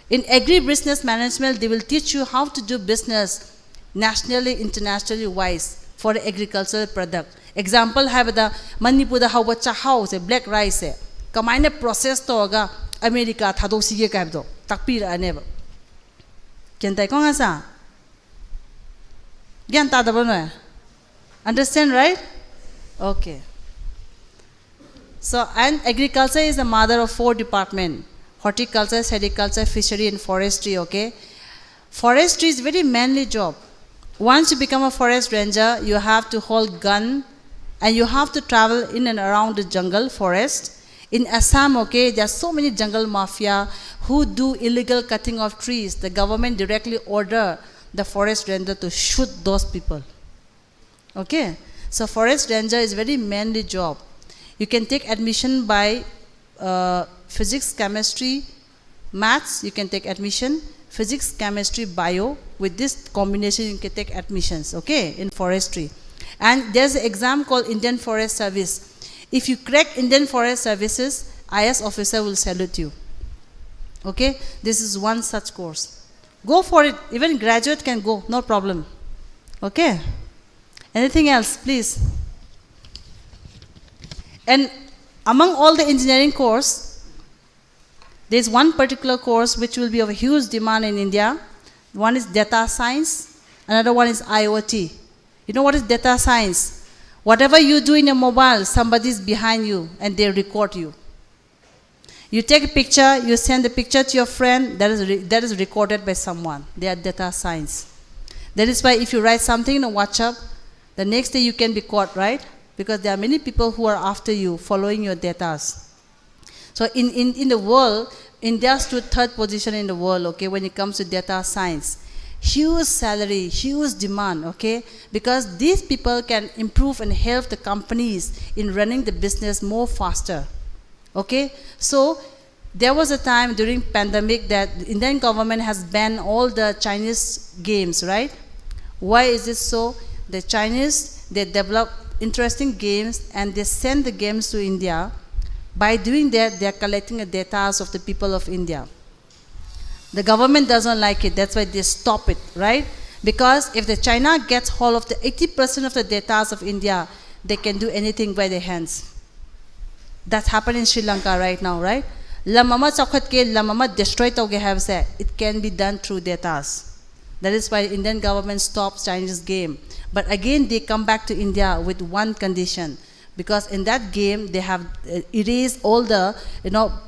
In agri-business management, they will teach you how to do business nationally, internationally wise for the agricultural product. Example, have the Manipur the how house, black rice. Kamaina process toga America thado sige kabdo takpira aneba. Kentai kong asa? Gyan tada ba? Understand, right? Okay. So, and agriculture is the mother of 4 departments. Horticulture, sericulture, fishery and forestry, okay? Forestry is very manly job. Once you become a forest ranger, you have to hold gun and you have to travel in and around the jungle, forest. In Assam, okay, there are so many jungle mafia who do illegal cutting of trees. The government directly order the forest ranger to shoot those people. Okay? So forest ranger is very manly job. You can take admission by physics, chemistry, maths, you can take admission. Physics, chemistry, bio. With this combination, you can take admissions, okay, in forestry. And there's an exam called Indian Forest Service. If you crack Indian Forest Services, IS officer will salute you. Okay? This is one such course. Go for it. Even graduate can go, no problem. Okay? Anything else, please? And among all the engineering course, there is one particular course which will be of a huge demand in India. One is data science, another one is IoT. You know what is data science? Whatever you do in a mobile, somebody is behind you and they record you. You take a picture, you send the picture to your friend, that is recorded by someone. They are data science. That is why if you write something in a WhatsApp, the next day you can be caught, right? Because there are many people who are after you, following your data. So in the world, India stood 3rd position in the world, okay, when it comes to data science. Huge salary, huge demand, okay, because these people can improve and help the companies in running the business more faster, okay. So there was a time during pandemic that the Indian government has banned all the Chinese games, right? Why is it so? The Chinese, they develop interesting games and they send the games to India. By doing that, they are collecting the data of the people of India. The government doesn't like it, that's why they stop it, right? Because if the China gets hold of the 80% of the data of India, they can do anything by their hands. That's happening in Sri Lanka right now, right? Lamama chakhat ke lamama destroy toge have said it can be done through data. That is why the Indian government stops Chinese game. But again, they come back to India with one condition. Because in that game, they have erased all the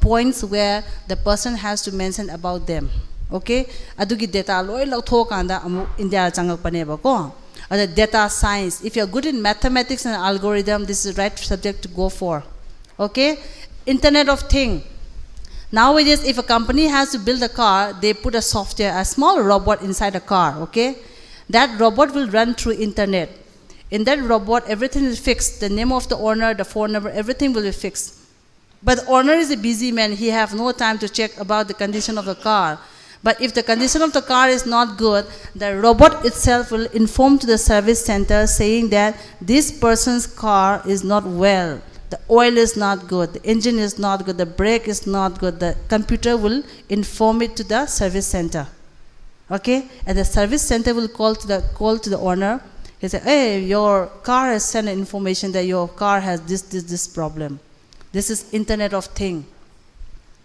points where the person has to mention about them. Okay? Adugi data loi lautho kanda amu India changak paneba ko. The data science. If you are good in mathematics and algorithm, this is the right subject to go for. Okay? Internet of Things. Nowadays, if a company has to build a car, they put a software, a small robot inside a car. Okay? That robot will run through internet. In that robot, everything is fixed. The name of the owner, the phone number, everything will be fixed. But the owner is a busy man. He has no time to check about the condition of the car. But if the condition of the car is not good, the robot itself will inform to the service center saying that this person's car is not well. The oil is not good, the engine is not good, the brake is not good. The computer will inform it to the service center. Okay? And the service center will call to the owner. He say, hey, your car has sent information that your car has this problem. This is Internet of Thing.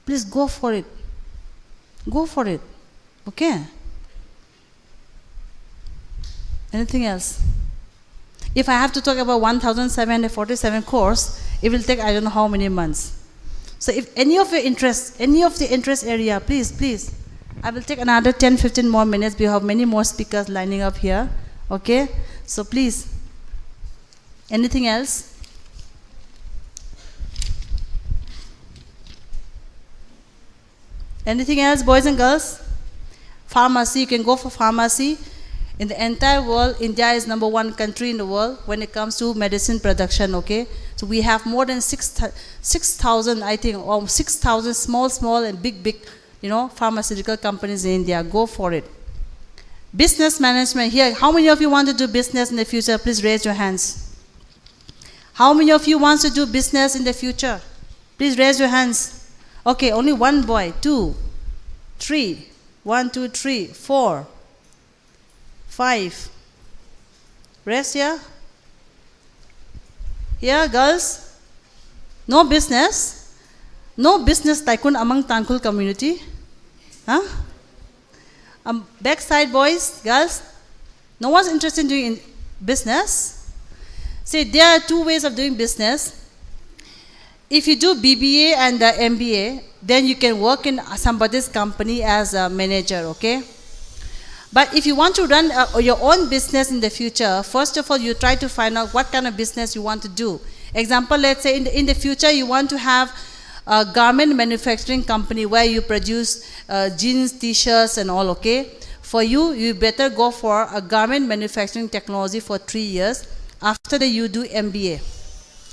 Please go for it. Go for it. Okay? Anything else? If I have to talk about 1747 course, it will take I don't know how many months. So if any of the interest area, please, I will take another 10-15 more minutes. We have many more speakers lining up here. Okay? So please. Anything else? Anything else, boys and girls? Pharmacy, you can go for pharmacy. In the entire world, India is #1 country in the world when it comes to medicine production, okay? So we have more than 6,000, I think, or 6,000 small and big, pharmaceutical companies in India. Go for it. Business management here. How many of you want to do business in the future? Please raise your hands. How many of you want to do business in the future? Please raise your hands. Okay, only one boy. 2, 3. 1, 2, 3, 4, 5. Rest here? Here, girls? No business? No business tycoon among Tangkhul community? Huh? Backside boys, girls? No one's interested in doing business? See, there are 2 ways of doing business. If you do BBA and MBA, then you can work in somebody's company as a manager, okay? But if you want to run your own business in the future, first of all, you try to find out what kind of business you want to do. Example, let's say in the future, you want to have a garment manufacturing company where you produce jeans, t-shirts and all, okay? For you, you better go for a garment manufacturing technology for 3 years. After that, you do MBA,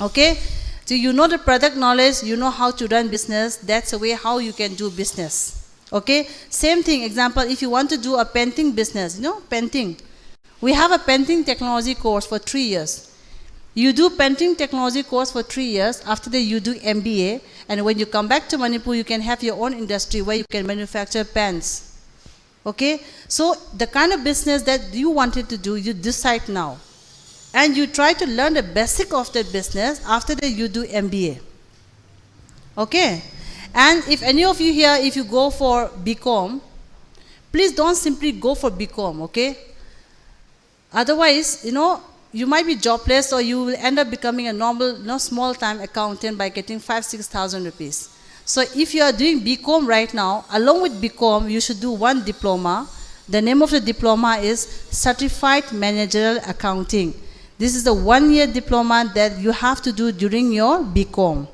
okay? So you know the product knowledge, you know how to run business, that's the way how you can do business. Okay? Same thing, example, if you want to do a painting business, painting. We have a painting technology course for 3 years. You do painting technology course for 3 years, after that you do MBA, and when you come back to Manipur, you can have your own industry where you can manufacture pants. Okay? So the kind of business that you wanted to do, you decide now. And you try to learn the basic of that business. After that, you do MBA. Okay? And if any of you here, if you go for BCom, please don't simply go for BCom, okay? Otherwise, you might be jobless or you will end up becoming a normal, small-time accountant by getting 5,000-6,000 rupees. So if you are doing BCom right now, along with BCom, you should do one diploma. The name of the diploma is Certified Managerial Accounting. This is a 1-year diploma that you have to do during your BCom.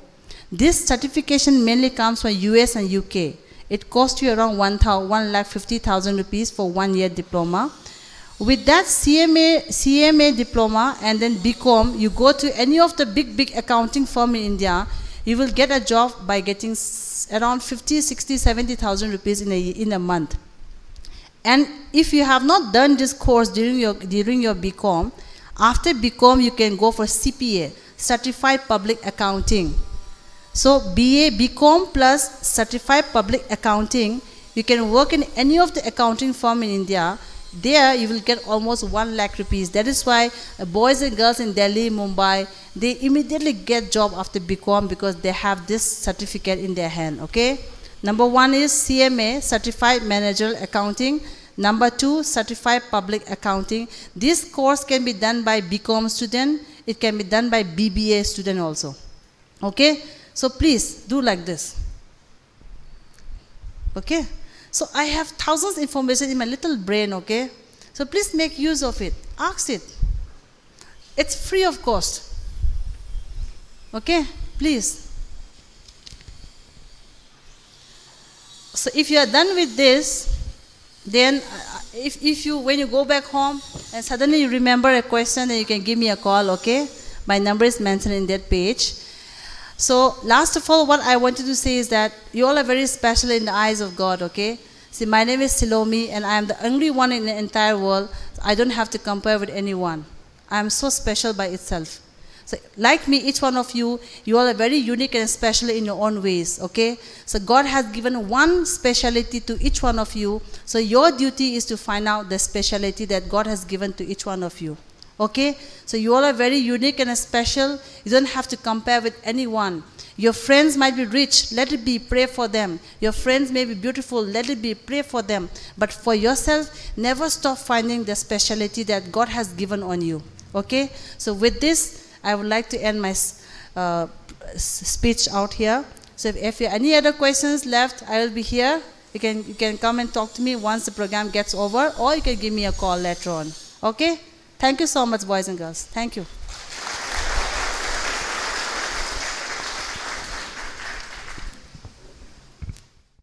This certification mainly comes from US and UK. It costs you around 1,50,000 rupees for 1-year diploma. With that CMA diploma and then BCom, you go to any of the big accounting firm in India, you will get a job by getting around 50, 60, 70,000 rupees in a month. And if you have not done this course during your BCom, after BCom, you can go for CPA, Certified Public Accounting. So BCom plus Certified Public Accounting, you can work in any of the accounting firm in India. There you will get almost 1 lakh rupees. That is why boys and girls in Delhi, Mumbai, they immediately get job after BCom because they have this certificate in their hand, okay? Number 1 is CMA, Certified Managerial Accounting. Number 2, Certified Public Accounting. This course can be done by BCom student. It can be done by BBA student also. Okay? So please do like this. Okay? So I have thousands of information in my little brain, okay? So please make use of it. Ask it. It's free of cost. Okay? Please. So if you are done with this, then if you, when you go back home and suddenly you remember a question, then you can give me a call, okay? My number is mentioned in that page. So last of all, what I wanted to say is that you all are very special in the eyes of God, okay? See, my name is Silomi, and I am the only one in the entire world. I don't have to compare with anyone. I am so special by itself. So, like me, each one of you, you all are very unique and special in your own ways, okay? So, God has given one speciality to each one of you. So, your duty is to find out the speciality that God has given to each one of you, okay? So, you all are very unique and special. You don't have to compare with anyone. Your friends might be rich, let it be, pray for them. Your friends may be beautiful, let it be, pray for them. But for yourself, never stop finding the speciality that God has given on you, okay? So, with this, I would like to end my speech out here. So if you have any other questions left, I will be here. You can come and talk to me once the program gets over, or you can give me a call later on. Okay? Thank you so much, boys and girls. Thank you.